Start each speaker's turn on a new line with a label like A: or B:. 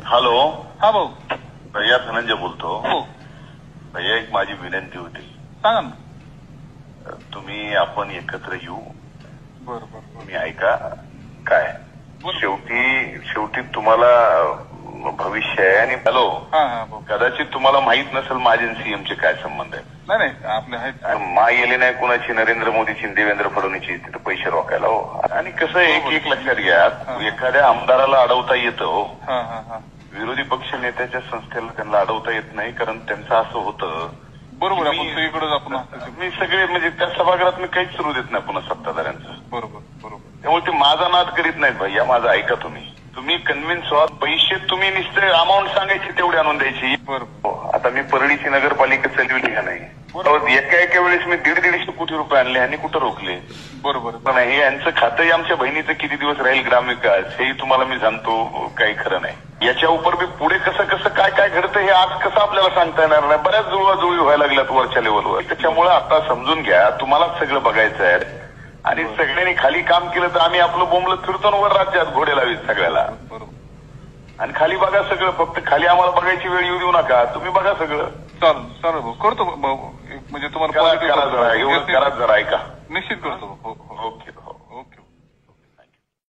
A: Hello.
B: हा भाऊ.
A: भैया धनंजय बोलतो.
B: हो
A: भैया एक माझी विनंती होती.
B: सांगा ना.
A: तुम्ही आपण एकत्र येऊ.
B: बरं बरं.
A: तुम्ही ऐका काय शेवटी तुम्हाला भविष्य आहे. आणि हॅलो.
B: हा हा भाऊ.
A: कदाचित तुम्हाला माहित नसेल माझे सीएमचे काय संबंध आहे.
B: नाही नाही आपले आहेत.
A: मा येले नाही कोणाची, नरेंद्र मोदीची देवेंद्र फडणवीसची तिथे पैसे रोखायला हो. आणि कसं एक लक्षात घ्या, एखाद्या आमदाराला अडवता येतं हो. विरोधी पक्ष नेत्याच्या संस्थेला त्यांना अडवता येत नाही, कारण त्यांचं असं होतं.
B: बरोबर. आपण सगळीकडेच आपण
A: मी सगळे म्हणजे त्या सभागृहात मी काहीच सुरू देत नाही पुन्हा सत्ताधाऱ्यांचं.
B: बरोबर बरोबर.
A: त्यामुळे ते माझा नाद करीत नाहीत भैया. माझं ऐका तुम्ही. तुम्ही कन्व्हिन्स व्हा. पैसे तुम्ही नुसते अमाऊंट सांगायची तेवढी आणून द्यायची.
B: बरोबर.
A: आता मी परळीची नगरपालिका चालविली का नाही. एका वेळेस मी 150 कोटी रुपये आणले आणि कुठं रोखले.
B: बरोबर.
A: नाही यांचं खातं आमच्या बहिणीचं किती दिवस राहील ग्रामविकास हेही तुम्हाला मी सांगतो. काही खरं नाही. याच्या उपर मी पुढे कसं काय घडतं हे आज कसं आपल्याला सांगता येणार नाही. बऱ्याच जुळवाजुळवी व्हायला लागल्यात वरच्या लेवलवर. त्याच्यामुळे आता समजून घ्या, तुम्हालाच सगळं बघायचं आहे. आणि सगळ्यांनी खाली काम केलं तर आम्ही आपलं बोंबलं फिरतो वर राज्यात घोडे लावीत सगळ्याला. आणि खाली बघा सगळं. फक्त खाली आम्हाला बघायची वेळ येऊ देऊ नका. तुम्ही बघा सगळं.
B: चालेल भाऊ. करतो म्हणजे तुम्हाला
A: करा जरा ऐका.
B: निश्चित करतो. हो.
A: ओके.